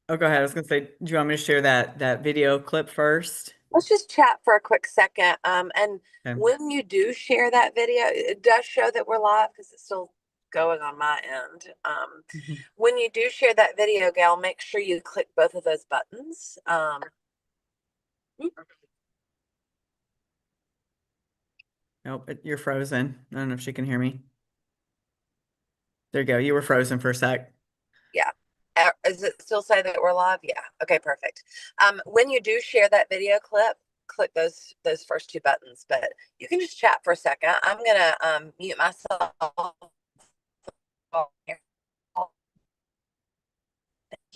Oh, go ahead. I was gonna say, do you want me to share that video clip first? Let's just chat for a quick second. And Okay. when you do share that video, it does show that we're live because it's still going on my end. Mhm. When you do share that video, gal, make sure you click both of those buttons. Nope, you're frozen. I don't know if she can hear me. There you go. You were frozen for a sec. Yeah. Does it still say that we're live? Yeah. Okay, perfect. When you do share that video clip, click those first two buttons, but you can just chat for a second. I'm gonna mute myself.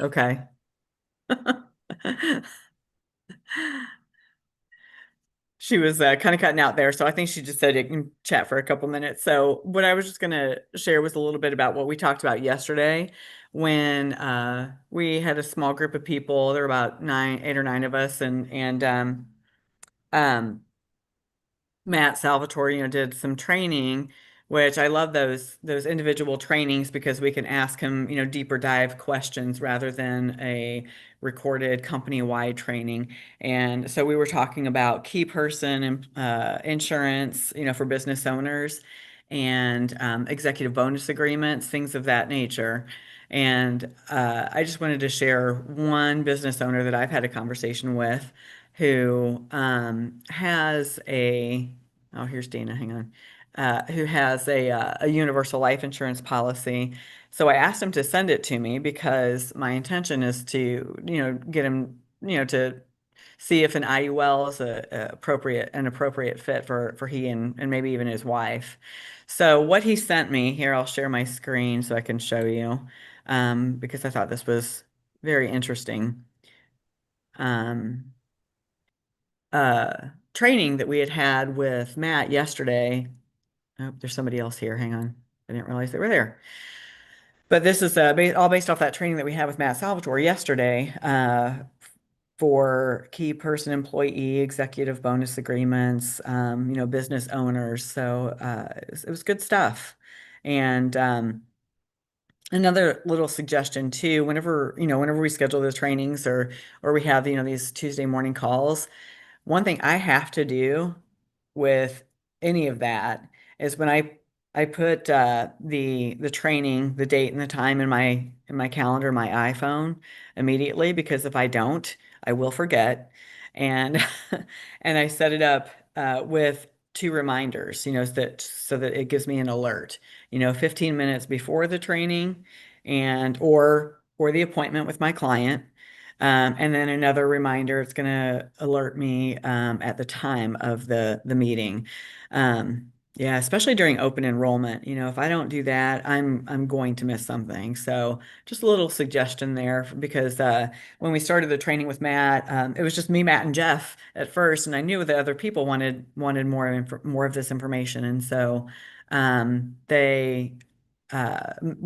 Okay. She was kind of cutting out there, so I think she just said you can chat for a couple minutes. So what I was just going to share was a little bit about what we talked about yesterday when we had a small group of people. There were about nine, 8 or 9 of us, and um, Matt Salvatore, did some training, which I love those individual trainings because we can ask him, deeper dive questions rather than a recorded company-wide training. And so we were talking about key person insurance, for business owners and executive bonus agreements, things of that nature. And I just wanted to share one business owner that I've had a conversation with who has a oh, here's Dana, hang on, who has a universal life insurance policy. So I asked him to send it to me because my intention is to, get him, to see if an IUL is an appropriate fit for he and maybe even his wife. So what he sent me here, I'll share my screen so I can show you, because I thought this was very interesting. Um, Training that we had with Matt yesterday. Oh, there's somebody else here. Hang on. I didn't realize they were there. But this is all based off that training that we had with Matt Salvatore yesterday for key person employee executive bonus agreements, business owners. So it was good stuff. And another little suggestion too, whenever we schedule the trainings or we have, these Tuesday morning calls, one thing I have to do with any of that is when I put the training, the date and the time in my calendar, my iPhone immediately, because if I don't, I will forget. And and I set it up with two reminders, so that it gives me an alert, 15 minutes before the training and or the appointment with my client. And then another reminder, it's going to alert me at the time of the meeting. Yeah, especially during open enrollment. If I don't do that, I'm going to miss something. So just a little suggestion there because when we started the training with Matt, it was just me, Matt, and Jeff at first, and I knew that other people wanted more of this information, and so they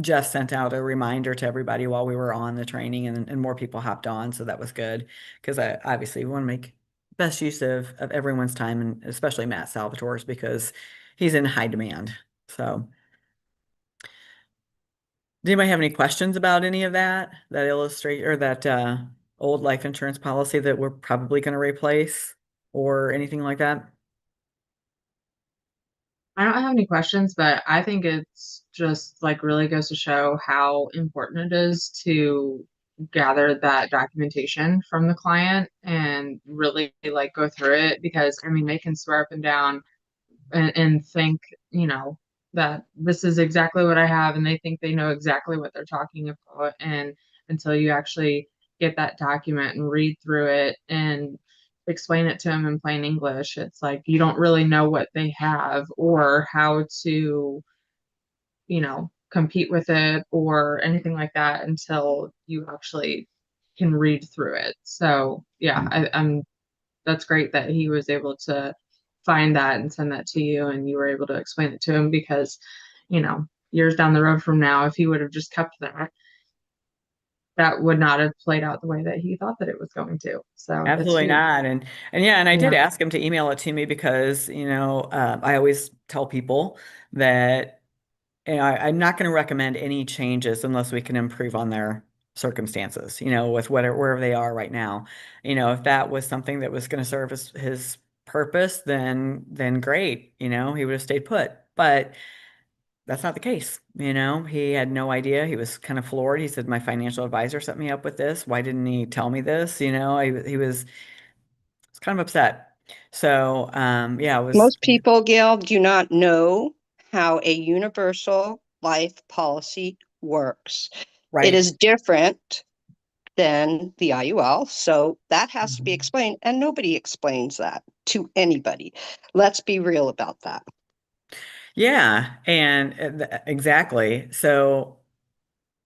Jeff sent out a reminder to everybody while we were on the training, and more people hopped on, so that was good because I obviously want to make best use of everyone's time, and especially Matt Salvatore's because he's in high demand. So, does anybody have any questions about any of that illustrate or that old life insurance policy that we're probably going to replace or anything like that? I don't have any questions, but I think it's just like really goes to show how important it is to gather that documentation from the client and really like go through it because I mean they can swear up and down and think, you know, that this is exactly what I have and they think they know exactly what they're talking about. And until you actually get that document and read through it and explain it to them in plain English, it's like you don't really know what they have or how to, you know, compete with it or anything like that until you actually can read through it. So yeah, I'm that's great that he was able to find that and send that to you and you were able to explain it to him because, you know, years down the road from now, if he would have just kept that, that would not have played out the way that he thought that it was going to. So it's Absolutely huge. not. And yeah, and I did Yeah. ask him to email it to me because, I always tell people that I'm not going to recommend any changes unless we can improve on their circumstances, with whatever wherever they are right now. If that was something that was going to serve his purpose, then great, he would have stayed put. But that's not the case. He had no idea. He was kind of floored. He said, "My financial advisor set me up with this. Why didn't he tell me this?" He was kind of upset. So, yeah, it was Most people, Gail, do not know how a universal life policy works. It right. is different than the IUL, so that has to be Mhm. explained, and nobody explains that to anybody. Let's be real about that. Yeah, and exactly. So,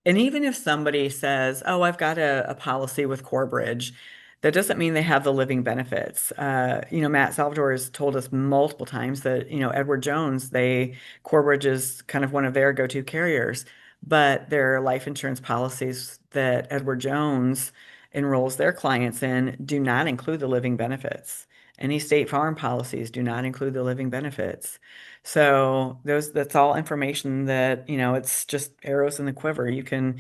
and even if somebody says, "Oh, I've got a policy with Corebridge," that doesn't mean they have the living benefits. Matt Salvatore has told us multiple times that, Edward Jones, Corebridge is kind of one of their go-to carriers, but their life insurance policies that Edward Jones enrolls their clients in do not include the living benefits. Any State Farm policies do not include the living benefits. So that's all information that, it's just arrows in the quiver. You can,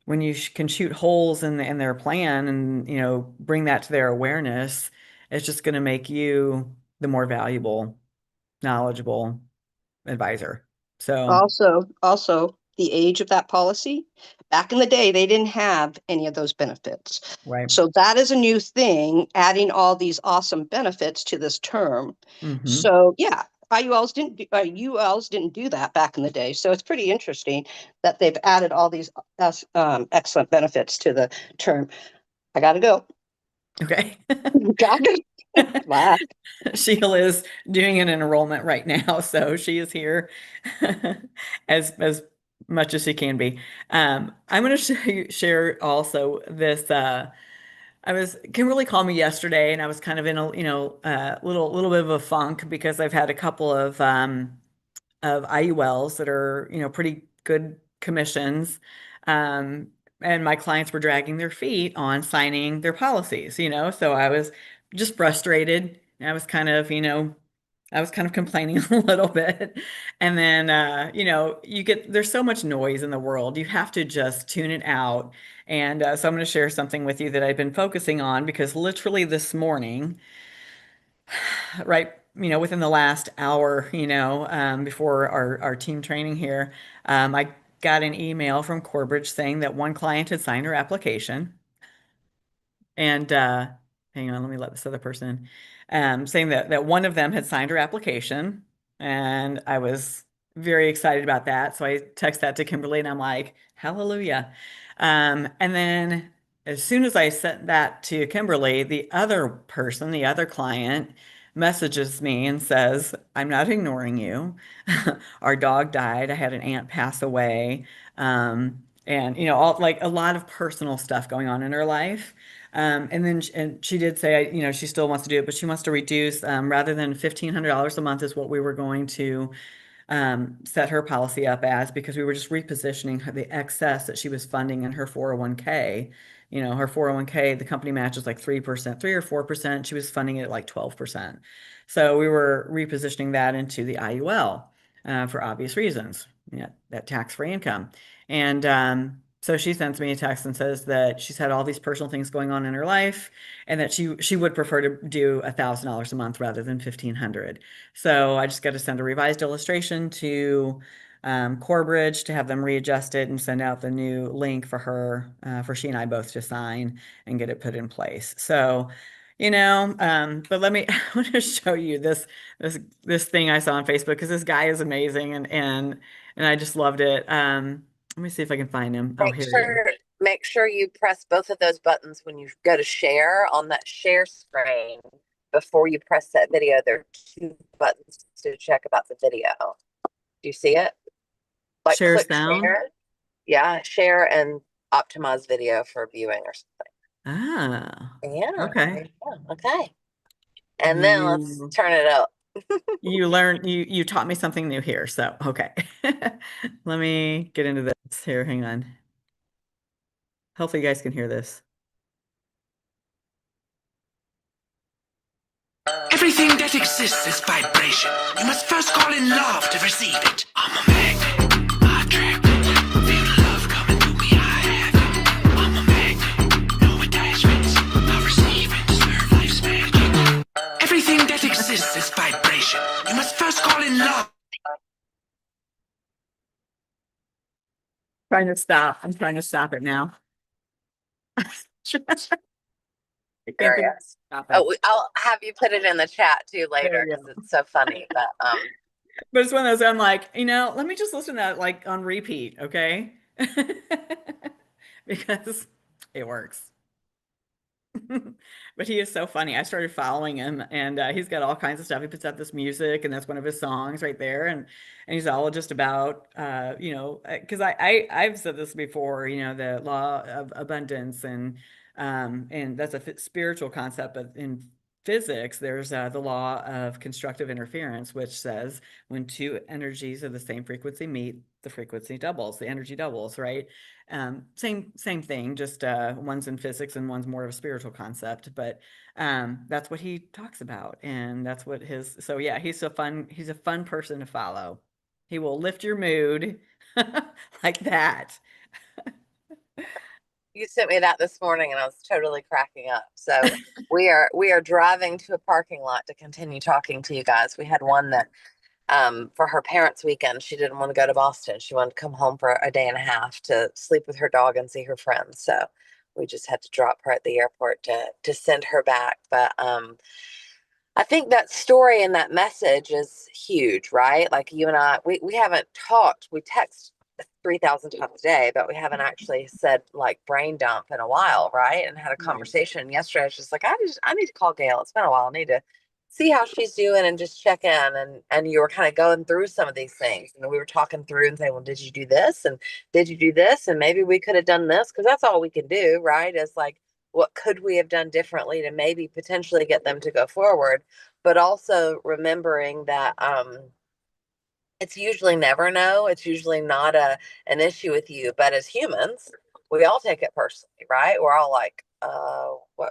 when you can shoot holes in their plan and, bring that to their awareness, it's just going to make you the more valuable, knowledgeable advisor. So, Also, the age of that policy, back in the day, they didn't have any of those benefits. right. So that is a new thing, adding all these awesome benefits to this term. Hmm. So yeah, ULs didn't do that back in the day. So it's pretty interesting that they've added all these excellent benefits to the term. I gotta go. Okay. Gotta laugh. Sheila is doing an enrollment right now, so she is here as much as she can be. I'm going to share also this. Kimberly called me yesterday, and I was kind of in a little bit of a funk because I've had a couple of IULs that are, pretty good commissions. Um, and my clients were dragging their feet on signing their policies, so I was just frustrated. I was kind of complaining a little bit. And then, there's so much noise in the world. You have to just tune it out. And so I'm going to share something with you that I've been focusing on because literally this morning, right, within the last hour, before our team training here, I got an email from Corbridge saying that one client had signed her application. And hang on, let me let this other person saying that one of them had signed her application, and I was very excited about that. So I text that to Kimberly, and I'm like, "Hallelujah!" And then as soon as I sent that to Kimberly, the other person, the other client, messages me and says, "I'm not ignoring you. Our dog died. I had an aunt pass away." And all like a lot of personal stuff going on in her life. And then and she did say, she still wants to do it, but she wants to reduce rather than $1,500 a month is what we were going to set her policy up as because we were just repositioning the excess that she was funding in her 401k. Her 401k, the company matches like 3%, 3 or 4%. She was funding it at like 12%. So we were repositioning that into the IUL for obvious reasons, that tax-free income. And so she sends me a text and says that she's had all these personal things going on in her life and that she would prefer to do $1,000 a month rather than 1,500. So I just got to send a revised illustration to Corebridge to have them readjust it and send out the new link for her, for she and I both to sign and get it put in place. So, but I want to show you this thing I saw on Facebook because this guy is amazing and I just loved it. Let me see if I can find him. Oh, Make here he is. sure make sure you press both of those buttons when you go to share on that share screen before you press that video. There are two buttons to check about the video. Do you see it? Like Share click sound. share. Yeah, share and optimize video for viewing or something. Ah, Yeah. okay. Okay. And then let's You turn it up. you taught me something new here. So, okay. Let me get into this here. Hang on. Hopefully you guys can hear this. Everything that exists is vibration. You must first call in love to receive it. I'm a magnet, attracted. Feel love coming to me, I have it. Trying to stop. I'm trying to stop it now. I can't think of Hilarious. stop Oh, it. I'll have you put it in the chat too There later we because go. it's so funny. But But it's one of those I'm like, let me just listen to that like on repeat, okay? Because it works. But he is so funny. I started following him, and he's got all kinds of stuff. He puts out this music, and that's one of his songs right there. And he's all just about, because I've said this before, the law of abundance, and that's a spiritual concept. But in physics, there's the law of constructive interference, which says when two energies of the same frequency meet, the frequency doubles, the energy doubles, right? Same thing, just one's in physics and one's more of a spiritual concept, but that's what he talks about, and that's what so yeah, he's a fun person to follow. He will lift your mood like that. you sent me that this morning, and I was totally cracking up. So we are driving to a parking lot to continue talking to you guys. We had one that for her parents' weekend, she didn't want to go to Boston. She wanted to come home for a day and a half to sleep with her dog and see her friends. So we just had to drop her at the airport to send her back. But I think that story and that message is huge, right? Like you and I, we haven't talked. We text 3,000 times a day, but we haven't actually said like brain dump in a while, right? And had a Right. conversation yesterday. I was just like, I need to call Gail. It's been a while. I need to see how she's doing and just check in. And you were kind of going through some of these things, and we were talking through and saying, well, did you do this? And did you do this? And maybe we could have done this, because that's all we can do, right? Is like, what could we have done differently to maybe potentially get them to go forward? But also remembering that it's usually never no. It's usually not an issue with you. But as humans, we all take it personally, right? We're all like,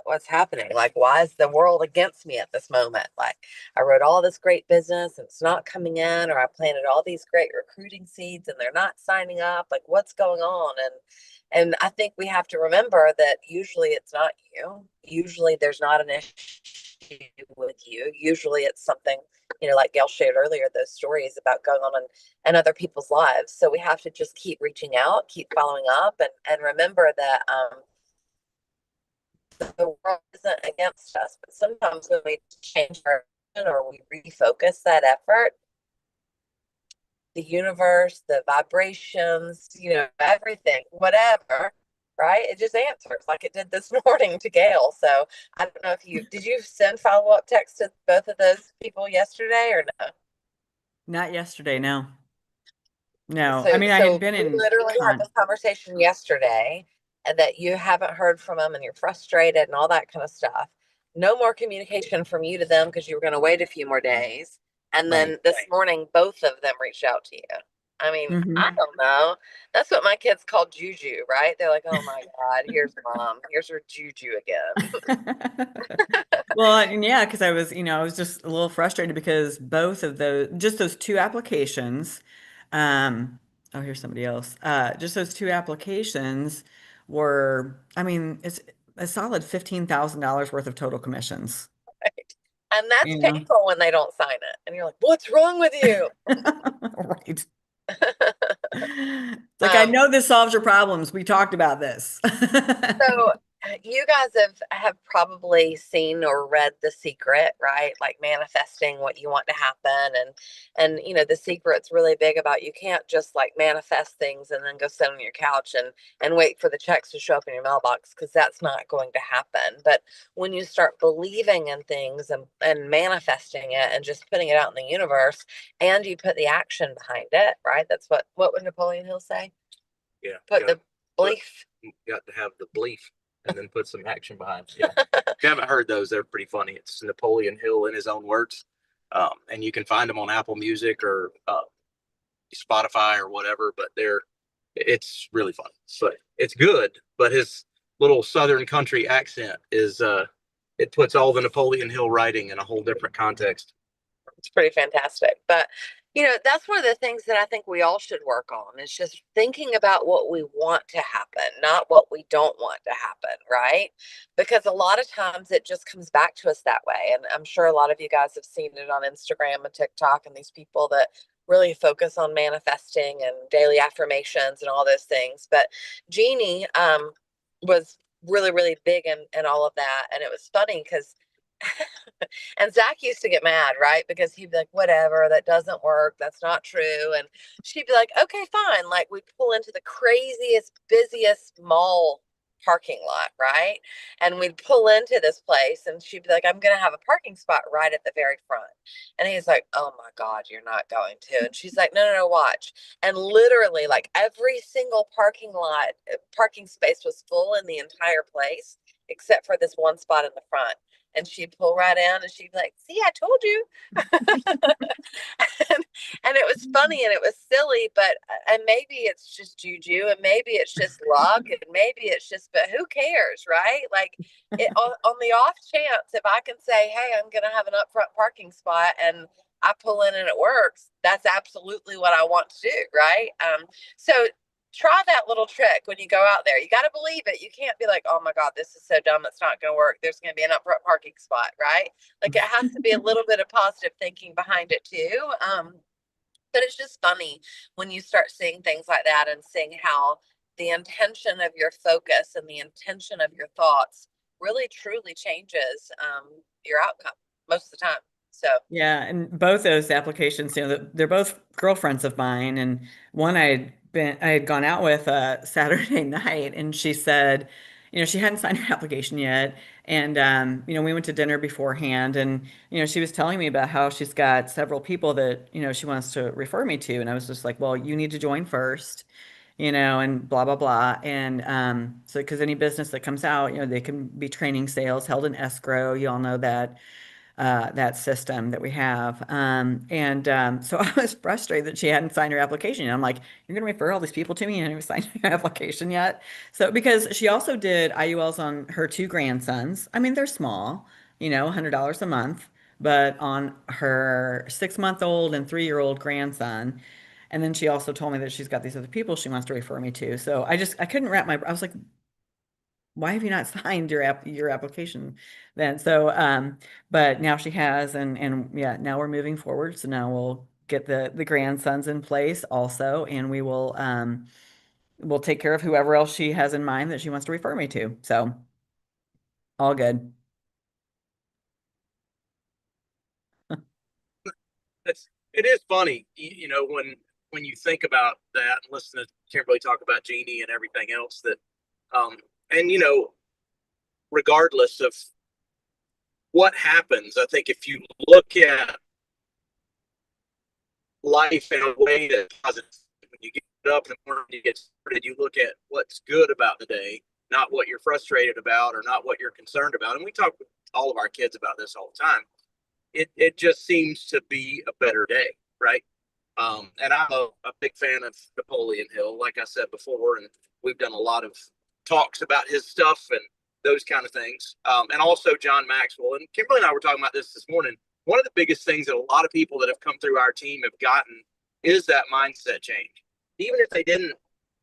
what's happening? Like, why is the world against me at this moment? Like, I wrote all this great business and it's not coming in, or I planted all these great recruiting seeds and they're not signing up. Like, what's going on? And I think we have to remember that usually it's not you. Usually there's not an issue with you. Usually it's something, like Gail shared earlier, those stories about going on in other people's lives. So we have to just keep reaching out, keep following up, and remember that the world isn't against us. But sometimes when we change our or we refocus that effort, the universe, the vibrations, everything, whatever, right? It just answers like it did this morning to Gail. So I don't know if did you send follow-up text to both of those people yesterday or no? Not yesterday, no. No, I So, mean, I had so been we in literally had this conversation yesterday, and that you haven't heard from them and you're frustrated and all that kind of stuff. No more communication from you to them because you were going to wait a few more days. And Right. then this morning, both of them reached out to you. I mean, I Mhm. don't know. That's what my kids call juju, right? They're like, oh my God, here's mom. Here's her juju again. Well, and yeah, because I was just a little frustrated because just those two applications, um, oh, here's somebody else. Just those two applications were, I mean, it's a solid $15,000 worth of total commissions, Right? And that's you know? painful when they don't sign it. And you're like, what's wrong with you? Right. It's like, I know this solves your problems. We talked about this. So you guys have probably seen or read The Secret, right? Like manifesting what you want to happen, and The Secret's really big about you can't just like manifest things and then go sit on your couch and wait for the checks to show up in your mailbox, because that's not going to happen. But when you start believing in things and manifesting it and just putting it out in the universe, and you put the action behind it, right? That's what would Napoleon Hill say? Yeah. Put the belief. You got to have the belief and then put some action behind it. Yeah. If you haven't heard those, they're pretty funny. It's Napoleon Hill in his own words. And you can find them on Apple Music or Spotify or whatever, but it's really fun. But it's good. But his little Southern country accent it puts all the Napoleon Hill writing in a whole different context. It's pretty fantastic. But that's one of the things that I think we all should work on, is just thinking about what we want to happen, not what we don't want to happen, right? Because a lot of times it just comes back to us that way. And I'm sure a lot of you guys have seen it on Instagram and TikTok, and these people that really focus on manifesting and daily affirmations and all those things. But Jeannie was really, really big in all of that. And it was funny because and Zack used to get mad, right? Because he'd be like, whatever, that doesn't work. That's not true. And she'd be like, okay, fine. Like we'd pull into the craziest, busiest mall parking lot, right? And we'd pull into this place and she'd be like, I'm going to have a parking spot right at the very front. And he's like, oh my God, you're not going to. And she's like, no, no, no, watch. And literally, like every single parking space was full in the entire place, except for this one spot in the front. And she'd pull right in and she'd be like, see, I told you. and it was funny and it was silly, but and maybe it's just juju and maybe it's just luck and maybe it's just, but who cares, right? Like on the off chance, if I can say, hey, I'm going to have an upfront parking spot and I pull in and it works, that's absolutely what I want to do, right? So try that little trick when you go out there. You got to believe it. You can't be like, oh my God, this is so dumb. It's not going to work. There's going to be an upfront parking spot, right? Like it has to be a little bit of positive thinking behind it too. But it's just funny when you start seeing things like that and seeing how the intention of your focus and the intention of your thoughts really truly changes your outcome most of the time. So Yeah, and both those applications, they're both girlfriends of mine, and one I had gone out with Saturday night, and she said, she hadn't signed her application yet, and we went to dinner beforehand, and she was telling me about how she's got several people that she wants to refer me to, and I was just like, well, you need to join first, and blah blah blah, and so because any business that comes out, they can be training sales held in escrow, you all know that system that we have. So I was frustrated that she hadn't signed her application. And I'm like, you're going to refer all these people to me and you haven't signed your application yet? So because she also did IULs on her two grandsons. I mean, they're small, $100 a month, but on her 6-month-old and 3-year-old grandson. And then she also told me that she's got these other people she wants to refer me to. So I couldn't I was like, why have you not signed your application then? So, but now she has, and yeah, now we're moving forward. So now we'll get the grandsons in place also, and we'll take care of whoever else she has in mind that she wants to refer me to. So all good. It is funny, when you think about that and listen to Kimberly talk about Jeannie and everything else that, and regardless of what happens, I think if you look at life in a way that's positive, when you get up in the morning, you get started, you look at what's good about the day, not what you're frustrated about or not what you're concerned about. And we talk with all of our kids about this all the time. It just seems to be a better day, right? And I'm a big fan of Napoleon Hill, like I said before, and we've done a lot of talks about his stuff and those kind of things. And also John Maxwell. And Kimberly and I were talking about this morning. One of the biggest things that a lot of people that have come through our team have gotten is that mindset change. Even if they didn't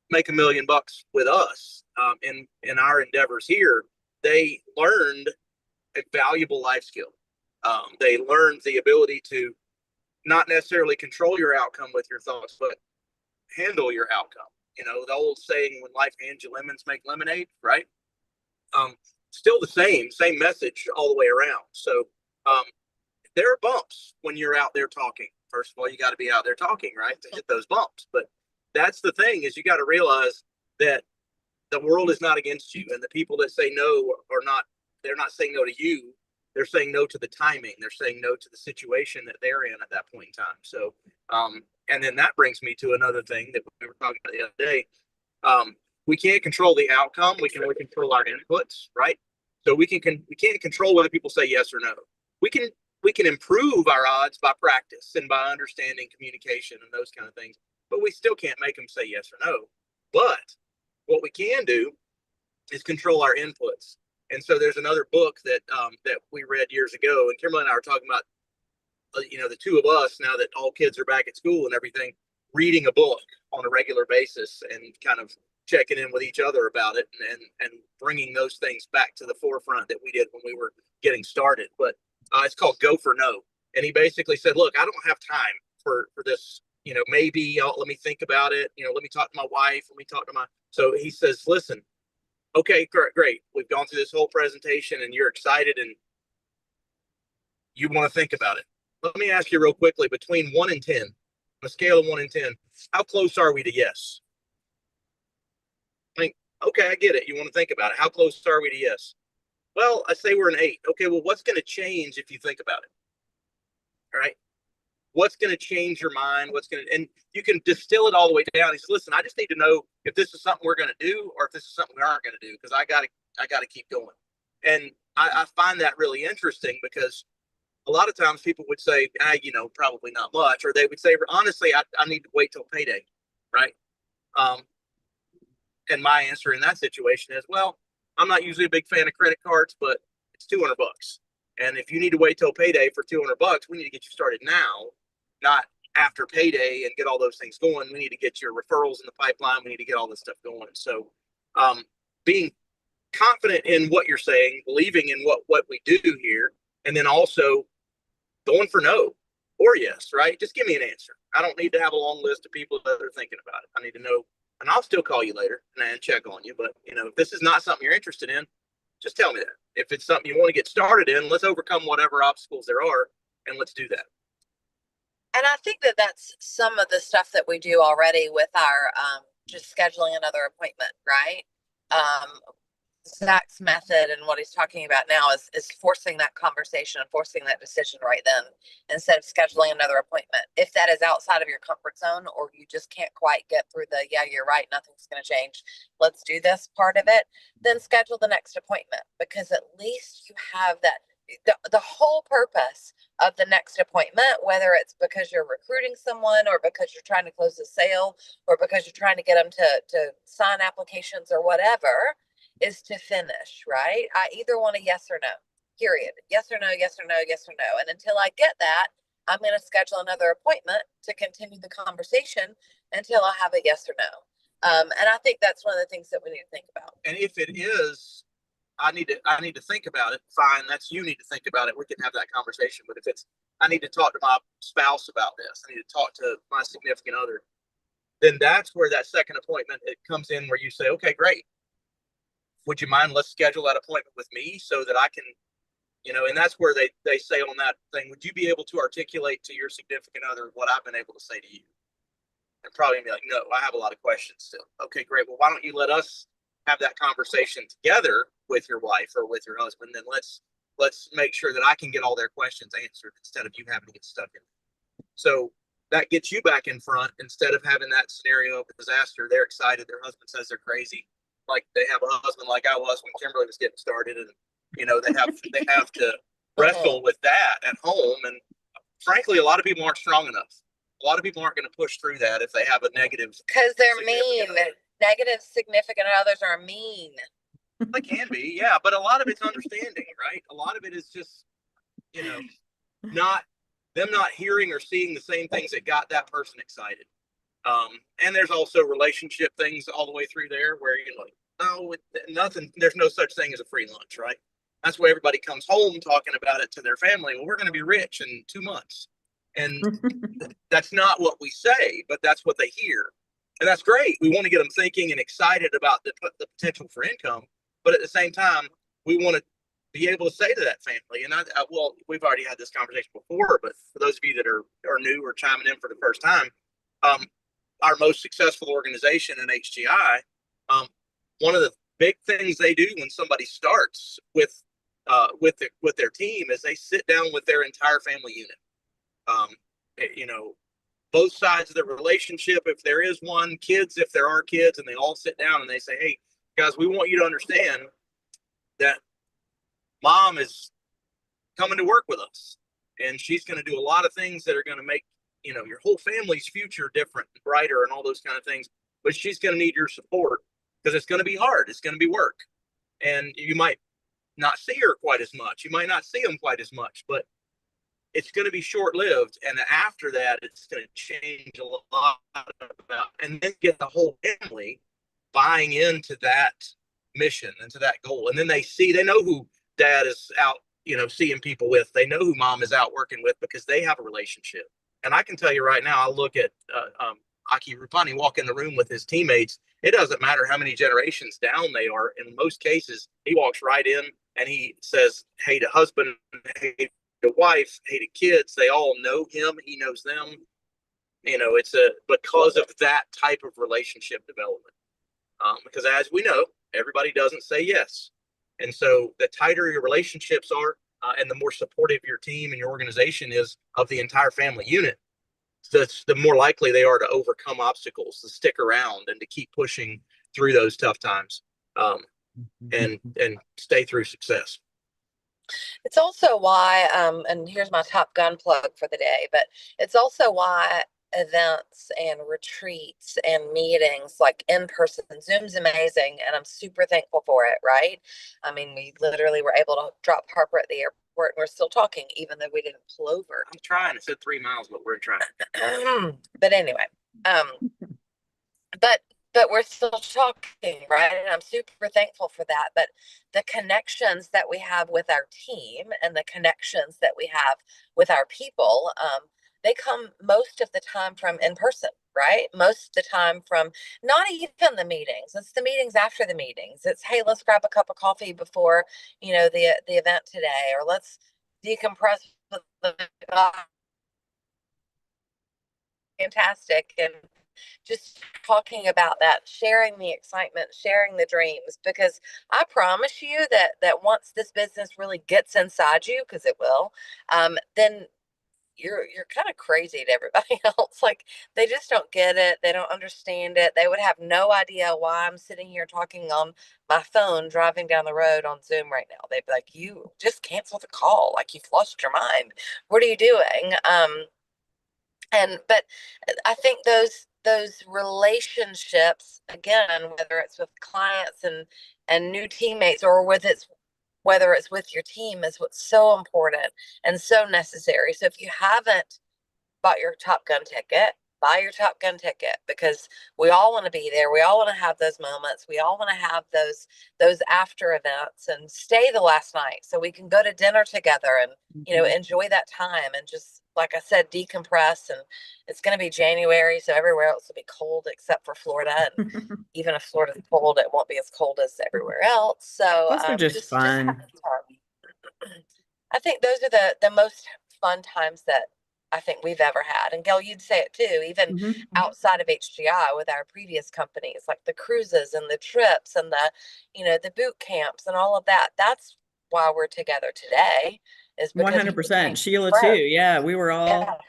make $1 million with us in our endeavors here, they learned a valuable life skill. They learned the ability to not necessarily control your outcome with your thoughts, but handle your outcome. The old saying, when life hands you lemons, make lemonade, right? Still the same message all the way around. So there are bumps when you're out there talking. First of all, you got to be out there talking, right, to hit those bumps. But that's the thing, is you got to realize that the world is not against you, and the people that say no they're not saying no to you. They're saying no to the timing. They're saying no to the situation that they're in at that point in time. So, and then that brings me to another thing that we were talking about the other day. We can't control the outcome. We can only control our inputs, right? So we can't control whether people say yes or no. We can improve our odds by practice and by understanding communication and those kind of things, but we still can't make them say yes or no. But what we can do is control our inputs. And so there's another book that we read years ago, and Kimberly and I were talking about, the two of us, now that all kids are back at school and everything, reading a book on a regular basis and kind of checking in with each other about it and bringing those things back to the forefront that we did when we were getting started. But it's called Go for No. And he basically said, look, I don't have time for this maybe let me think about it. Let me talk to my wife. Let me talk to my. So he says, listen, okay, great. We've gone through this whole presentation and you're excited and you want to think about it. Let me ask you real quickly, between 1 and 10, on a scale of 1 and 10, how close are we to yes? Like, okay, I get it. You want to think about it. How close are we to yes? Well, I say we're an 8. Okay, well, what's going to change if you think about it? All right. What's going to change your mind? And you can distill it all the way down. He says, listen, I just need to know if this is something we're going to do or if this is something we aren't going to do, because I got to keep going. And I find that really interesting, because a lot of times people would say, probably not much, or they would say, honestly, I need to wait till payday. Right. And my answer in that situation is, well, I'm not usually a big fan of credit cards, but it's $200. And if you need to wait till payday for $200, we need to get you started now, not after payday and get all those things going. We need to get your referrals in the pipeline. We need to get all this stuff going. So being confident in what you're saying, believing in what we do here, and then also going for no or yes, right? Just give me an answer. I don't need to have a long list of people that are thinking about it. I need to know, and I'll still call you later and check on you. But, if this is not something you're interested in, just tell me that. If it's something you want to get started in, let's overcome whatever obstacles there are, and let's do that. And I think that that's some of the stuff that we do already with our just scheduling another appointment, right? Zack's method and what he's talking about now is forcing that conversation and forcing that decision right then, instead of scheduling another appointment. If that is outside of your comfort zone, or you just can't quite get through the, yeah, you're right, nothing's going to change, let's do this part of it, then schedule the next appointment, because at least you have that. The whole purpose of the next appointment, whether it's because you're recruiting someone or because you're trying to close a sale or because you're trying to get them to sign applications or whatever, is to finish, right? I either want a yes or no, period. Yes or no, yes or no, yes or no. And until I get that, I'm going to schedule another appointment to continue the conversation until I have a yes or no. And I think that's one of the things that we need to think about. And if it is, I need to think about it. Fine, you need to think about it. We can have that conversation. But if it's, I need to talk to my spouse about this, I need to talk to my significant other, then that's where that second appointment, it comes in, where you say, okay, great. Would you mind, let's schedule that appointment with me so that I can, and that's where they say on that thing, would you be able to articulate to your significant other what I've been able to say to you? And probably be like, no, I have a lot of questions still. Okay, great. Well, why don't you let us have that conversation together with your wife or with your husband? Then let's make sure that I can get all their questions answered instead of you having to get stuck in. So that gets you back in front, instead of having that scenario of disaster. They're excited. Their husband says they're crazy. Like they have a husband like I was when Kimberly was getting started, and they have to wrestle with that at home. And frankly, a lot of people aren't strong enough. A lot of people aren't going to push through that if they have a negative. Because they're mean. Negative significant others are mean. They can be, yeah, but a lot of it's understanding, right? A lot of it is just, not hearing or seeing the same things that got that person excited. And there's also relationship things all the way through there, where you're like, oh, nothing. There's no such thing as a free lunch, right? That's why everybody comes home talking about it to their family. Well, we're going to be rich in 2 months, and that's not what we say, but that's what they hear, and that's great. We want to get them thinking and excited about the potential for income, but at the same time, we want to be able to say to that family, and well, we've already had this conversation before, but for those of you that are new or chiming in for the first time, our most successful organization in HGI, one of the big things they do when somebody starts with their team is they sit down with their entire family unit. Both sides of the relationship, if there is one, kids, if there are kids, and they all sit down and they say, hey, guys, we want you to understand that mom is coming to work with us, and she's going to do a lot of things that are going to make your whole family's future different and brighter and all those kind of things. But she's going to need your support, because it's going to be hard. It's going to be work. And you might not see her quite as much. You might not see them quite as much, but it's going to be short-lived. And after that, it's going to change a lot about, and then get the whole family buying into that mission and to that goal. And then they know who dad is out, seeing people with. They know who mom is out working with, because they have a relationship. And I can tell you right now, I look at Aki Rupani walk in the room with his teammates. It doesn't matter how many generations down they are. In most cases, he walks right in and he says, hey to husband, hey to wife, hey to kids. They all know him. He knows them. You know, it's because of that type of relationship development. Because as we know, everybody doesn't say yes. And so the tighter your relationships are, and the more supportive your team and your organization is of the entire family unit, the more likely they are to overcome obstacles, to stick around, and to keep pushing through those tough times, and stay through success. It's also why, and here's my Top Gun plug for the day, but it's also why events and retreats and meetings like in person, Zoom's amazing, and I'm super thankful for it, right? I mean, we literally were able to drop Harper at the airport and we're still talking, even though we didn't pull over. I'm trying. It said 3 miles, but we're trying. But anyway, but we're still talking, right? And I'm super thankful for that. But the connections that we have with our team and the connections that we have with our people, they come most of the time from in person, right? Most of the time from not even the meetings. It's the meetings after the meetings. It's, hey, let's grab a cup of coffee before, the event today, or let's decompress with the fantastic, and just talking about that, sharing the excitement, sharing the dreams, because I promise you that once this business really gets inside you, because it will, then you're kind of crazy to everybody else. Like, they just don't get it. They don't understand it. They would have no idea why I'm sitting here talking on my phone driving down the road on Zoom right now. They'd be like, you just cancel the call. Like, you've lost your mind. What are you doing? But I think those relationships, again, whether it's with clients and new teammates, or whether it's with your team, is what's so important and so necessary. So if you haven't bought your Top Gun ticket, buy your Top Gun ticket, because we all want to be there. We all want to have those moments. We all want to have those after events and stay the last night so we can go to dinner together and enjoy that time, and just, like I said, decompress. And it's going to be January, so everywhere else will be cold except for Florida. And even if Florida's cold, it won't be as cold as everywhere else. So Plus, they're just just have fun. fun. I think those are the most fun times that I think we've ever had. And Gail, you'd say it too, even outside of HGI with our previous companies, like the cruises and the trips and the boot camps and all of that. That's why we're together today, is because we 100%. became Sheila too. friends. Yeah, we were Yeah. all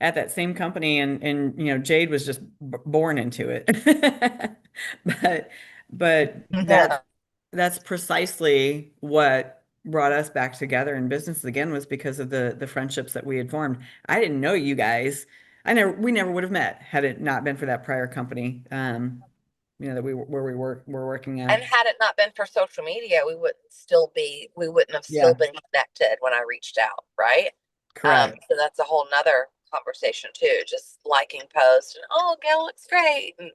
at that same company, and Jade was just born into it. But Yeah. that's precisely what brought us back together in business again, was because of the friendships that we had formed. I didn't know you guys. We never would have met had it not been for that prior company. That we're working And at. had it not been for social media, we wouldn't have still Yeah, been connected when I reached out, right? correct. So that's a whole nother conversation too, just liking posts and, oh, Gail looks great, and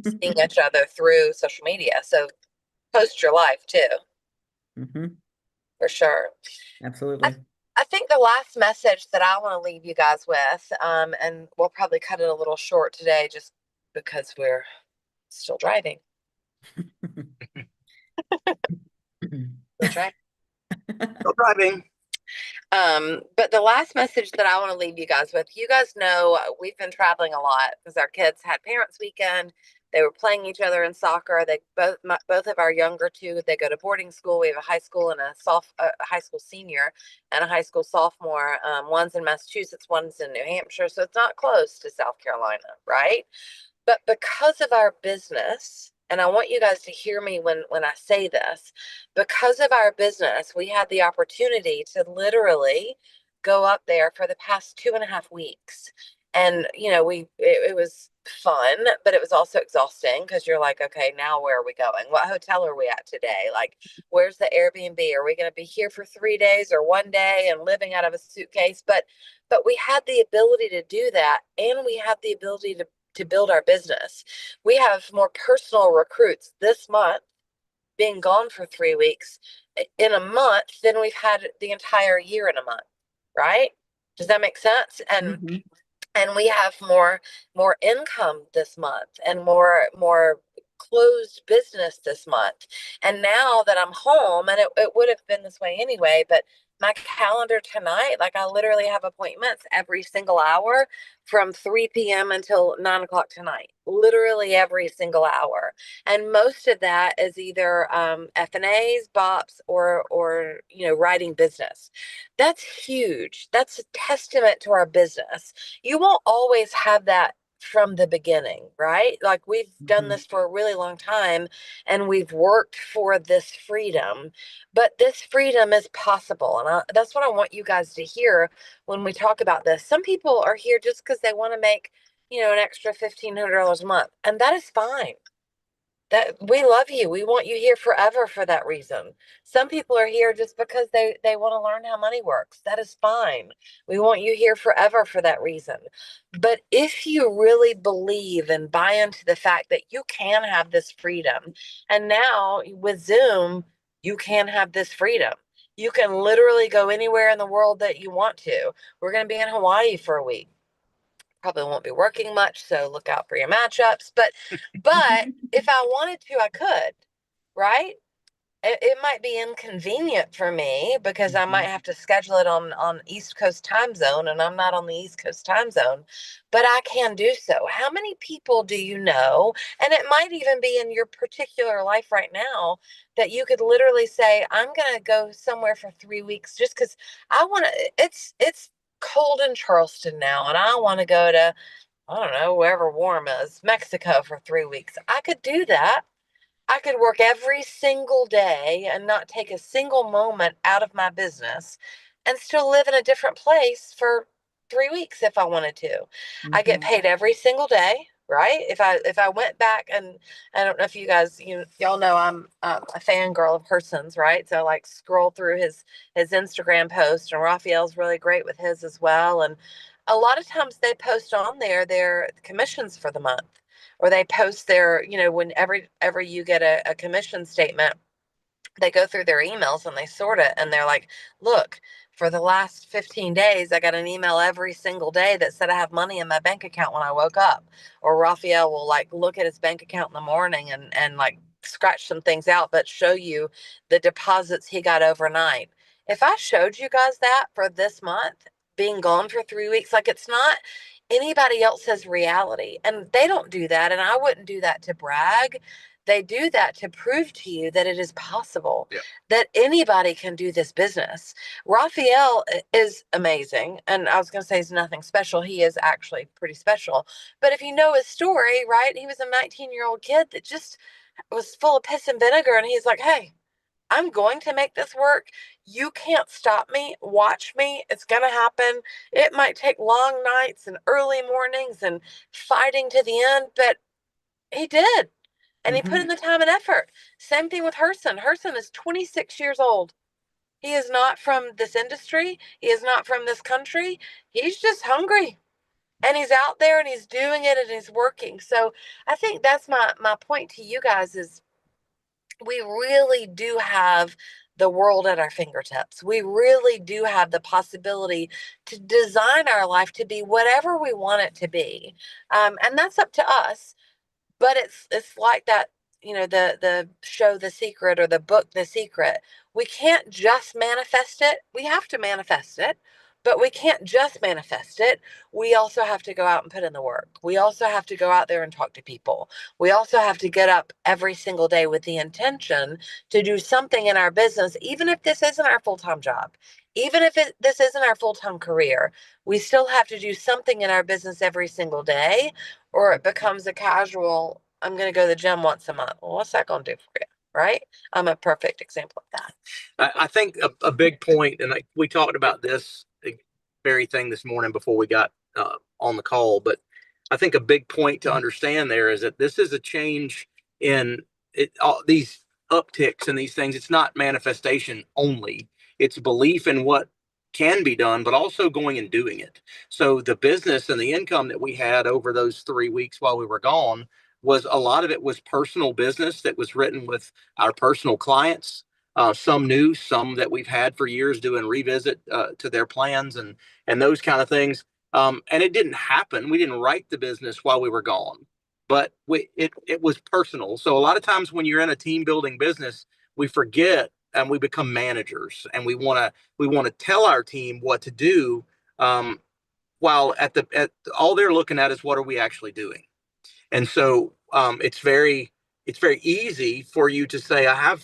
seeing each other through social media. So post your life too, for sure. Absolutely. I think the last message that I want to leave you guys with, and we'll probably cut it a little short today just because we're still driving. Still driving. Still driving. But the last message that I want to leave you guys with, you guys know we've been traveling a lot because our kids had parents' weekend. They were playing each other in soccer. They both of our younger two, they go to boarding school. We have a high school and a high school senior and a high school sophomore. One's in Massachusetts, one's in New Hampshire, so it's not close to South Carolina, right? But because of our business, and I want you guys to hear me when I say this, because of our business, we had the opportunity to literally go up there for the past 2.5 weeks. And, it was fun, but it was also exhausting, because you're like, okay, now where are we going? What hotel are we at today? Like, where's the Airbnb? Are we going to be here for 3 days or one day and living out of a suitcase? But we had the ability to do that, and we had the ability to build our business. We have more personal recruits this month being gone for 3 weeks in a month than we've had the entire year in a month, right? Does that make sense? And and we have more income this month and more closed business this month. And now that I'm home, and it would have been this way anyway, but my calendar tonight, like I literally have appointments every single hour from 3 p.m. until 9 o'clock tonight, literally every single hour. And most of that is either F&As, BOPs, or writing business. That's huge. That's a testament to our business. You won't always have that from the beginning, right? Like we've done Mhm. this for a really long time and we've worked for this freedom, but this freedom is possible. And that's what I want you guys to hear when we talk about this. Some people are here just because they want to make, an extra $1,500 a month, and that is fine. That we love you. We want you here forever for that reason. Some people are here just because they want to learn how money works. That is fine. We want you here forever for that reason. But if you really believe and buy into the fact that you can have this freedom, and now with Zoom, you can have this freedom. You can literally go anywhere in the world that you want to. We're going to be in Hawaii for a week. Probably won't be working much, so look out for your matchups. But if I wanted to, I could, right? It might be inconvenient for me because I might Mhm. have to schedule it on East Coast time zone, and I'm not on the East Coast time zone, but I can do so. How many people do you know? And it might even be in your particular life right now that you could literally say, I'm gonna go somewhere for 3 weeks just because I want to. It's cold in Charleston now, and I want to go to, I don't know, wherever warm is, Mexico for 3 weeks. I could do that. I could work every single day and not take a single moment out of my business and still live in a different place for 3 weeks if I wanted to. I get Mhm. paid every single day, right? If I went back, and I don't know if you guys, y'all know I'm a fangirl of Hurson's, right? So I like scroll through his Instagram post, and Raphael's really great with his as well. And a lot of times they post on there their commissions for the month, or they post their, whenever you get a commission statement, they go through their emails and they sort it, and they're like, look, for the last 15 days, I got an email every single day that said I have money in my bank account when I woke up. Or Raphael will like look at his bank account in the morning and like scratch some things out, but show you the deposits he got overnight. If I showed you guys that for this month, being gone for 3 weeks, like it's not anybody else's reality. And they don't do that. And I wouldn't do that to brag. They do that to prove to you that it is possible, Yeah. that anybody can do this business. Raphael is amazing. And I was going to say he's nothing special. He is actually pretty special. But if you know his story, right, he was a 19-year-old kid that just was full of piss and vinegar. And he's like, hey, I'm going to make this work. You can't stop me. Watch me. It's going to happen. It might take long nights and early mornings and fighting to the end, but he did. And he put in Mhm. the time and effort. Same thing with Herson. Herson is 26 years old. He is not from this industry. He is not from this country. He's just hungry. And he's out there and he's doing it and he's working. So I think that's my point to you guys is we really do have the world at our fingertips. We really do have the possibility to design our life to be whatever we want it to be. And that's up to us. But it's like that, the show The Secret or the book The Secret. We can't just manifest it. We have to manifest it, but we can't just manifest it. We also have to go out and put in the work. We also have to go out there and talk to people. We also have to get up every single day with the intention to do something in our business, even if this isn't our full-time job. Even if this isn't our full-time career, we still have to do something in our business every single day, or it becomes a casual, I'm going to go to the gym once a month. Well, what's that going to do for you? Right? I'm a perfect example of that. I think a big point, and we talked about this very thing this morning before we got on the call, but I think a big point to understand there is that this is a change in all these upticks and these things. It's not manifestation only, it's belief in what can be done, but also going and doing it. So the business and the income that we had over those 3 weeks while we were gone was a lot of it was personal business that was written with our personal clients, some new, some that we've had for years doing revisit to their plans and those kind of things. And it didn't happen. We didn't write the business while we were gone, but it was personal. So a lot of times when you're in a team building business, we forget and we become managers, and we want to tell our team what to do, while at all they're looking at is what are we actually doing. And so it's very easy for you to say, I have,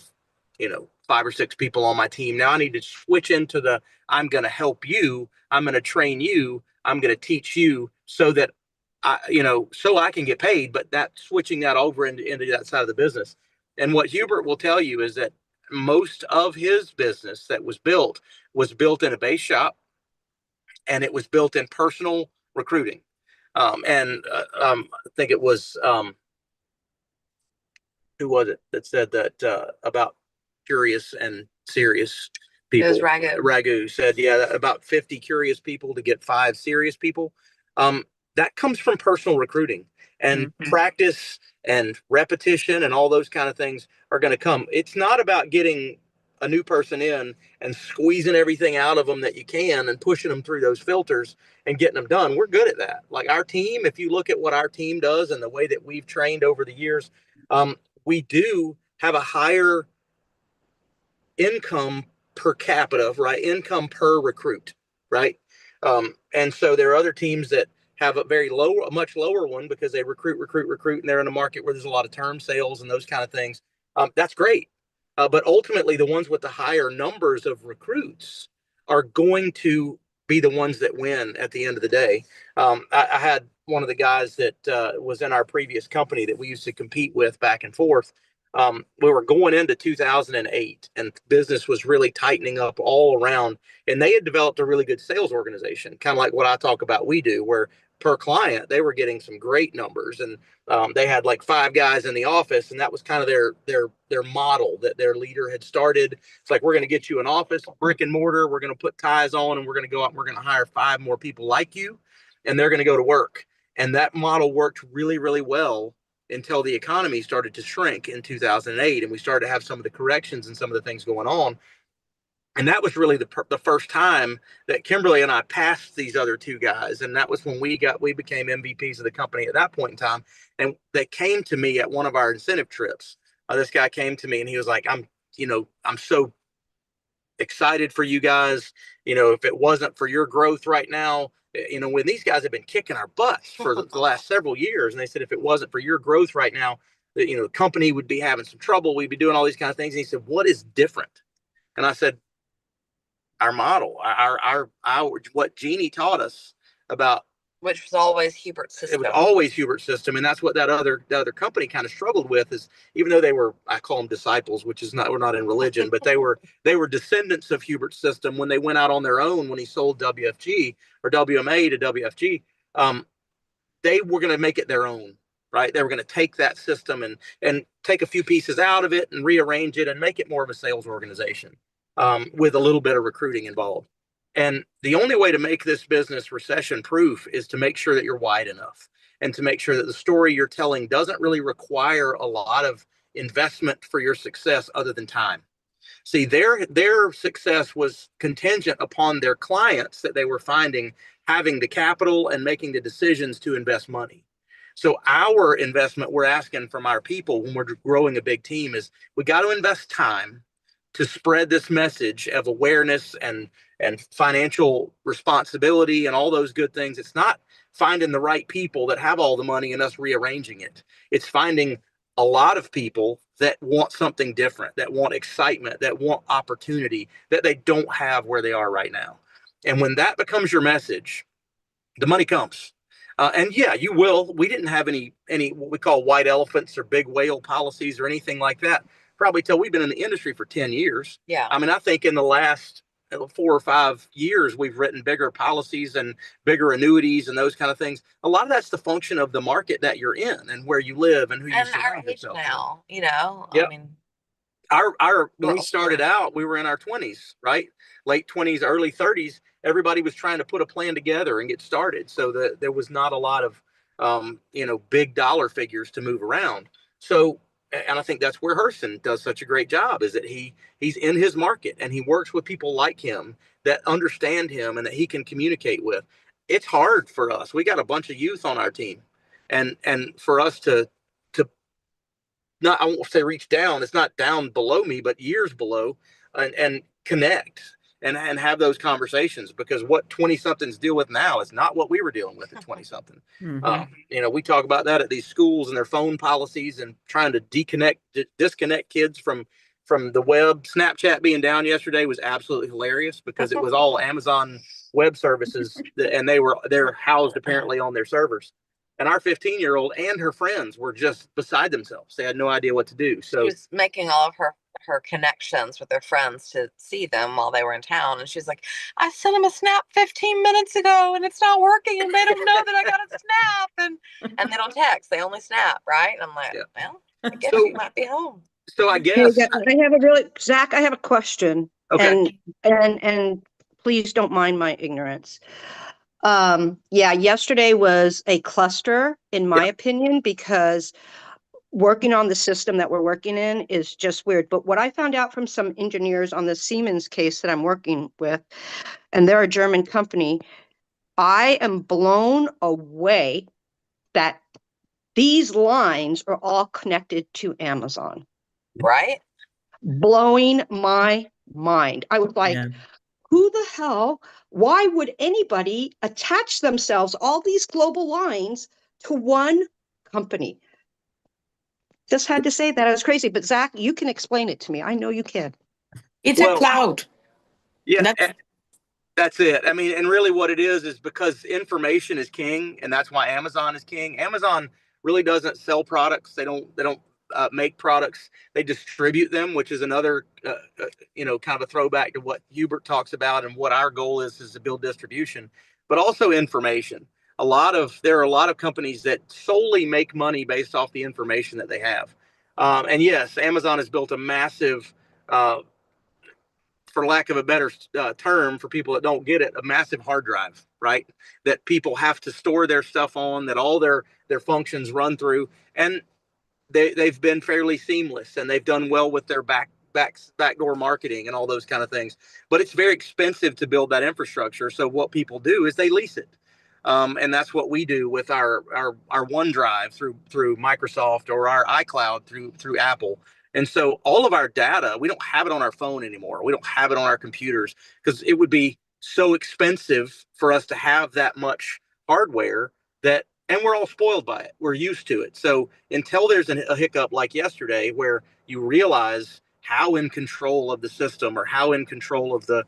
5 or 6 people on my team. Now I need to switch into the, I'm going to help you. I'm going to train you. I'm going to teach you so that so I can get paid, but that switching that over into that side of the business. And what Hubert will tell you is that most of his business that was built in a base shop, and it was built in personal recruiting. I think it was, who was it that said that about curious and serious It was people? Ragu. Ragu said, yeah, about 50 curious people to get 5 serious people. That comes from personal recruiting, and practice and repetition and all those kind of things are going to come. It's not about getting a new person in and squeezing everything out of them that you can and pushing them through those filters and getting them done. We're good at that. Like our team, if you look at what our team does and the way that we've trained over the years, we do have a higher income per capita, right? Income per recruit, right? And so there are other teams that have a much lower one because they recruit, and they're in a market where there's a lot of term sales and those kind of things. That's great. But ultimately, the ones with the higher numbers of recruits are going to be the ones that win at the end of the day. I had one of the guys that was in our previous company that we used to compete with back and forth. We were going into 2008, and business was really tightening up all around. And they had developed a really good sales organization, kind of like what I talk about we do, where per client they were getting some great numbers, and they had like 5 guys in the office, and that was kind of their model that their leader had started. It's like, we're going to get you an office, brick and mortar. We're going to put ties on, and we're going to go out and we're going to hire 5 more people like you, and they're going to go to work. And that model worked really, really well until the economy started to shrink in 2008, and we started to have some of the corrections and some of the things going on. And that was really the first time that Kimberly and I passed these other 2 guys. And that was when we became MVPs of the company at that point in time. And they came to me at one of our incentive trips. This guy came to me and he was like, I'm so excited for you guys. If it wasn't for your growth right now, when these guys have been kicking our butts for the last several years, and they said, if it wasn't for your growth right now, the company would be having some trouble. We'd be doing all these kind of things. And he said, what is different? And I said, our model, our what Jeannie taught us about, which was always Hubert's it system. was always Hubert's system. And that's what the other company kind of struggled with, is even though they were, I call them disciples, which is not, we're not in religion, but they were descendants of Hubert's system. When they went out on their own, when he sold WFG or WMA to WFG, they were going to make it their own, right? They were going to take that system and take a few pieces out of it and rearrange it and make it more of a sales organization, with a little bit of recruiting involved. And the only way to make this business recession proof is to make sure that you're wide enough, and to make sure that the story you're telling doesn't really require a lot of investment for your success other than time. See, their success was contingent upon their clients that they were finding having the capital and making the decisions to invest money. So our investment we're asking from our people when we're growing a big team is, we got to invest time to spread this message of awareness and financial responsibility and all those good things. It's not finding the right people that have all the money and us rearranging it. It's finding a lot of people that want something different, that want excitement, that want opportunity that they don't have where they are right now. And when that becomes your message, the money comes. And yeah, you will. We didn't have any what we call white elephants or big whale policies or anything like that, probably till we've been in the industry for 10 years. Yeah. I mean, I think in the last 4 or 5 years, we've written bigger policies and bigger annuities and those kind of things. A lot of that's the function of the market that you're in and where you live and who you And our surround age yourself now, Yep. I mean, when we started out, we were in our 20s, right? Late 20s, early 30s. Everybody was trying to put a plan together and get started. So there was not a lot of, big dollar figures to move around. So, and I think that's where Herson does such a great job, is that he's in his market and he works with people like him that understand him and that he can communicate with. it's hard for us. We got a bunch of youth on our team, and for us to not, I won't say reach down, it's not down below me, but years below, and connect and have those conversations, because what 20 somethings deal with now is not what we were dealing with at 20 something. We talk about that at these schools and their phone policies and trying to disconnect kids from the web. Snapchat being down yesterday was absolutely hilarious because it was all Amazon Web Services, and they're housed apparently on their servers. And our 15-year-old and her friends were just beside themselves. They had no idea what to do. So she was making all of her connections with their friends to see them while they were in town. And she's like, I sent him a snap 15 minutes ago and it's not working, and made them know that I got a snap. And they don't text, they only snap, right? And I'm like, yeah. well, I guess you might be home. So I Hey, guess I have a really, Zach, I have a question. Okay. And please don't mind my ignorance. Yeah, yesterday was a cluster, in my opinion, because working on the system that we're working in is just weird. But what I found out from some engineers on the Siemens case that I'm working with, and they're a German company, I am blown away that these lines are all connected to Amazon. Right? Blowing my mind. I was like, Yeah. who the hell, why would anybody attach themselves, all these global lines, to one company? Just had to say that. I was crazy. But Zach, you can explain it to me. I know you can. It's a cloud. Yeah, That's that's it. I mean, and really what it is because information is king, and that's why Amazon is king. Amazon really doesn't sell products. They don't make products. They distribute them, which is another kind of a throwback to what Hubert talks about and what our goal is to build distribution, but also information. There are a lot of companies that solely make money based off the information that they have. And yes, Amazon has built a massive for lack of a better term for people that don't get it, a massive hard drive, right? That people have to store their stuff on, that all their functions run through, and they've been fairly seamless, and they've done well with their backdoor marketing and all those kind of things. But it's very expensive to build that infrastructure. So what people do is they lease it. And that's what we do with our OneDrive through Microsoft, or our iCloud through Apple. And so all of our data, we don't have it on our phone anymore. We don't have it on our computers because it would be so expensive for us to have that much hardware and we're all spoiled by it. We're used to it. So until there's a hiccup like yesterday where you realize how in control of the system or how in control of the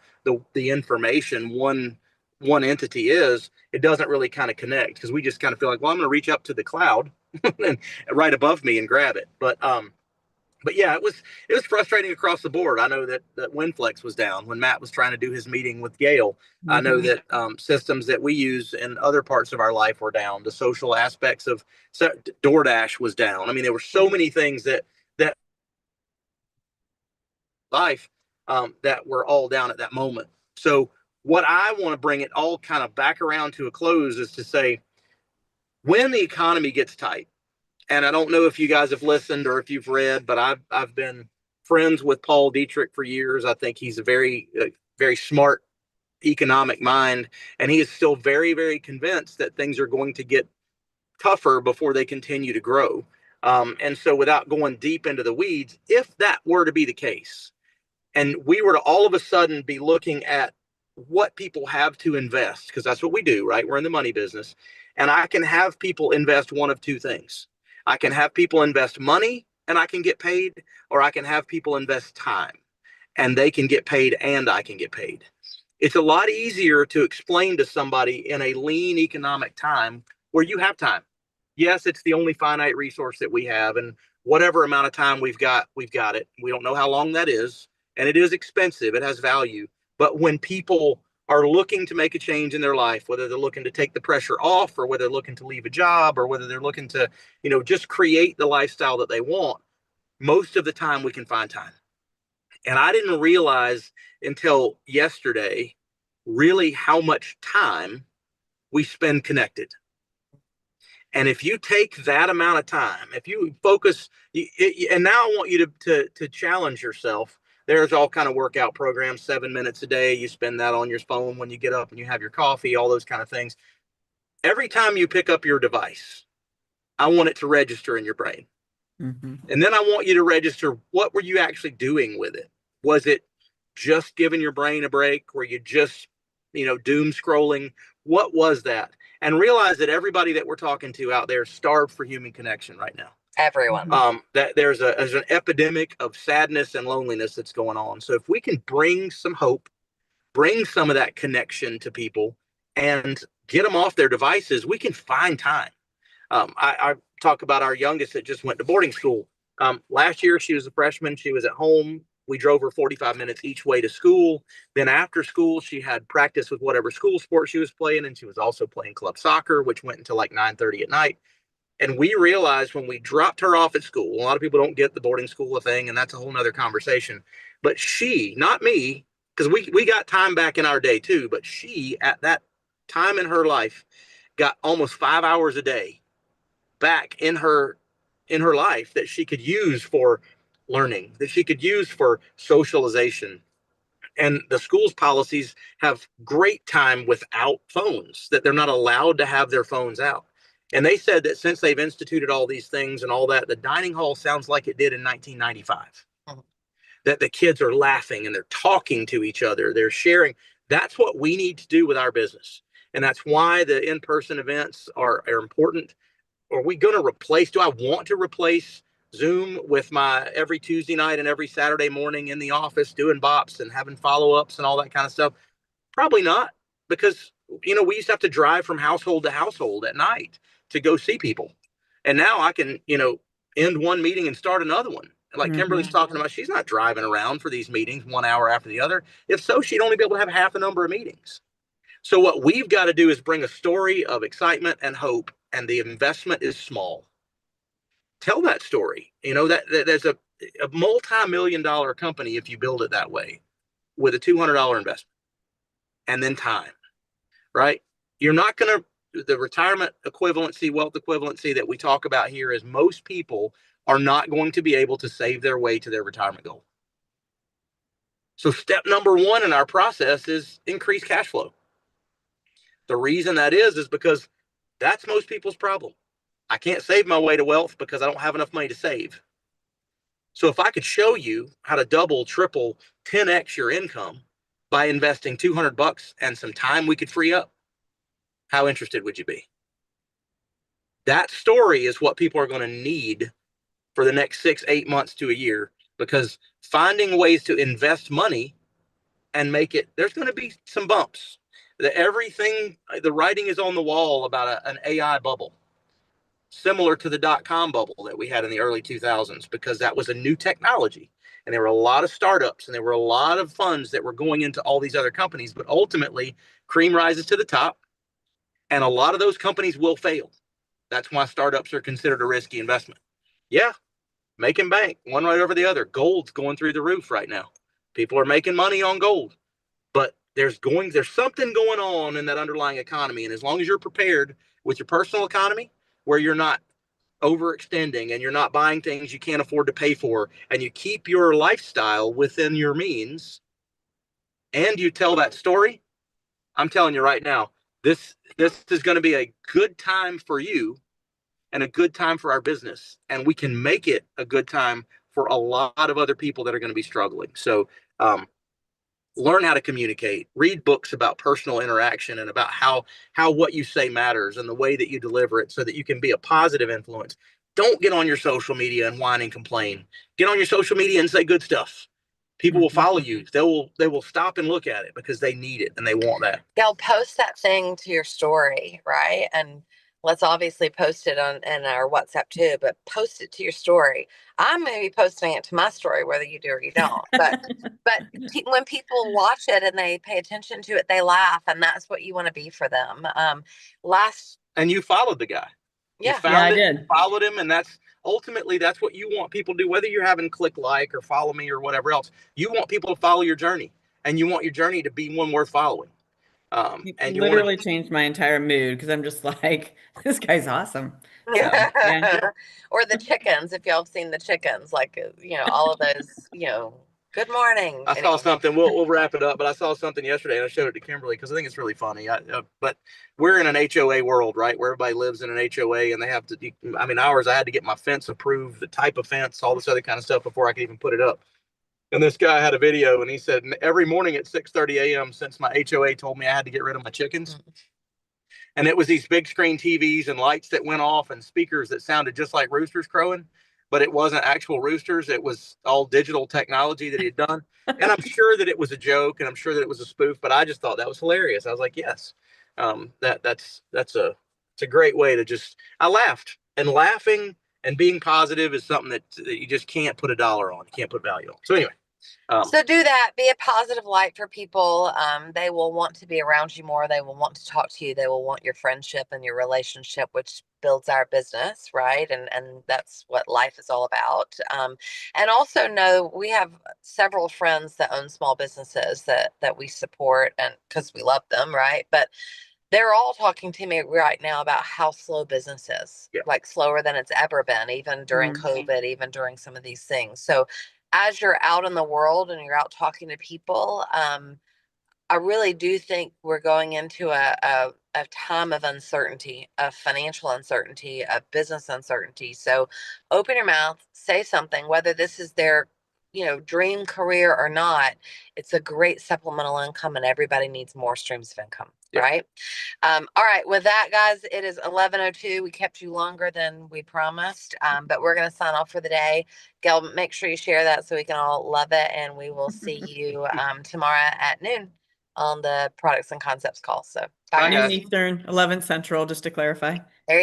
information one entity is, it doesn't really kind of connect, because we just kind of feel like, well, I'm going to reach up to the cloud and right above me and grab it. But yeah, it was frustrating across the board. I know that WinFlex was down when Matt was trying to do his meeting with Gail. I know that systems that we use in other parts of our life were down. The social aspects of DoorDash was down. I mean, there were so many things that life that were all down at that moment. So what I want to bring it all kind of back around to a close is to say, when the economy gets tight, and I don't know if you guys have listened or if you've read, but I've been friends with Paul Dietrich for years. I think he's a very very smart economic mind, and he is still very, very convinced that things are going to get tougher before they continue to grow. And so without going deep into the weeds, if that were to be the case, and we were to all of a sudden be looking at what people have to invest, because that's what we do, right? We're in the money business. And I can have people invest one of two things. I can have people invest money and I can get paid, or I can have people invest time and they can get paid and I can get paid. It's a lot easier to explain to somebody in a lean economic time where you have time. Yes, it's the only finite resource that we have, and whatever amount of time we've got it. We don't know how long that is, and it is expensive. It has value. But when people are looking to make a change in their life, whether they're looking to take the pressure off, or whether they're looking to leave a job, or whether they're looking to, just create the lifestyle that they want, most of the time we can find time. And I didn't realize until yesterday really how much time we spend connected. And if you take that amount of time, if you focus, and now I want you to challenge yourself there's all kind of workout programs, 7 minutes a day. You spend that on your phone when you get up and you have your coffee, all those kind of things. Every time you pick up your device, I want it to register in your brain. Mm-hmm. And then I want you to register, what were you actually doing with it? Was it just giving your brain a break? Were you just, doom scrolling? What was that? And realize that everybody that we're talking to out there is starved for human connection right now. Everyone. That there's an epidemic of sadness and loneliness that's going on. So if we can bring some hope, bring some of that connection to people, and get them off their devices, we can find time. I talk about our youngest that just went to boarding school. Last year, she was a freshman. She was at home. We drove her 45 minutes each way to school. Then after school, she had practice with whatever school sport she was playing, and she was also playing club soccer, which went until like 9:30 at night. And we realized when we dropped her off at school, a lot of people don't get the boarding school thing, and that's a whole nother conversation. But she, not me, because we got time back in our day too, but she, at that time in her life, got almost 5 hours a day back in her life that she could use for learning, that she could use for socialization. And the school's policies have great time without phones, that they're not allowed to have their phones out. And they said that since they've instituted all these things and all that, the dining hall sounds like it did in 1995. That the kids are laughing and they're talking to each other, they're sharing. That's what we need to do with our business. And that's why the in-person events are important. Are we going to replace, do I want to replace Zoom with my every Tuesday night and every Saturday morning in the office doing bops and having follow-ups and all that kind of stuff? Probably not, because, we used to have to drive from household to household at night to go see people. And now I can, end one meeting and start another one. Like Kimberly's talking about, she's not driving around for these meetings 1 hour after the other. If so, she'd only be able to have half the number of meetings. So what we've got to do is bring a story of excitement and hope, and the investment is small. Tell that story. That there's a multi-million-dollar company if you build it that way, with a $200 investment and then time, right? You're not going to, the retirement equivalency, wealth equivalency that we talk about here is most people are not going to be able to save their way to their retirement goal. So step number one in our process is increase cash flow. The reason that is because that's most people's problem. I can't save my way to wealth because I don't have enough money to save. So if I could show you how to double, triple, 10x your income by investing $200 and some time we could free up, how interested would you be? That story is what people are going to need for the next 6-8 months to a year, because finding ways to invest money and make it, there's going to be some bumps. The writing is on the wall about an AI bubble, similar to the .com bubble that we had in the early 2000s, because that was a new technology. And there were a lot of startups and there were a lot of funds that were going into all these other companies. But ultimately, cream rises to the top, and a lot of those companies will fail. That's why startups are considered a risky investment. Yeah, making bank, one right over the other. Gold's going through the roof right now. People are making money on gold. But there's something going on in that underlying economy. And as long as you're prepared with your personal economy, where you're not overextending and you're not buying things you can't afford to pay for, and you keep your lifestyle within your means, and you tell that story, I'm telling you right now, this is going to be a good time for you and a good time for our business. And we can make it a good time for a lot of other people that are going to be struggling. So, learn how to communicate, read books about personal interaction and about how what you say matters and the way that you deliver it, so that you can be a positive influence. Don't get on your social media and whine and complain. Get on your social media and say good stuff. People will follow you. They will stop and look at it because they need it and they want that. They'll post that thing to your story, right? And let's obviously post it in our WhatsApp too, but post it to your story. I'm going to be posting it to my story, whether you do or you don't. But when people watch it and they pay attention to it, they laugh, and that's what you want to be for them. And you followed the guy. Yeah. You found I it, did. followed him, and that's ultimately what you want people to do. Whether you're having click like or follow me or whatever else, you want people to follow your journey, and you want your journey to be one worth following. And you Literally changed my entire mood, because I'm just like, this guy's awesome. So, yeah. Or the chickens, if y'all have seen the chickens, like, all of those, Good morning. I saw Anyway. something. We'll wrap it up, but I saw something yesterday and I showed it to Kimberly because I think it's really funny. But we're in an HOA world, right? Where everybody lives in an HOA and they have to. I mean, ours. I had to get my fence approved, the type of fence, all this other kind of stuff before I could even put it up. And this guy had a video and he said every morning at 6:30 a.m. since my HOA told me I had to get rid of my chickens. And it was these big screen TVs and lights that went off and speakers that sounded just like roosters crowing, but it wasn't actual roosters. It was all digital technology that he had done. And I'm sure that it was a joke and I'm sure that it was a spoof, but I just thought that was hilarious. I was like, yes, that's it's a great way to just, I laughed, and laughing and being positive is something that you just can't put a dollar on. You can't put value on. So anyway, so do that. Be a positive light for people. They will want to be around you more. They will want to talk to you. They will want your friendship and your relationship, which builds our business, right? And that's what life is all about. And also know we have several friends that own small businesses that we support, and because we love them, right? But they're all talking to me right now about how slow business is, like slower than it's ever been, even during COVID, even during some of these things. So as you're out in the world and you're out talking to people, I really do think we're going into a time of uncertainty, of financial uncertainty, of business uncertainty. So open your mouth, say something, whether this is their dream career or not. It's a great supplemental income and everybody needs more streams of income, right? All right, with that, guys, it is 11:02. We kept you longer than we promised, but we're going to sign off for the day. Gail, make sure you share that so we can all love it, and we will see you tomorrow at noon on the products and concepts call. So bye, Bye, guys. Noon Eastern, 11 Central, just to clarify.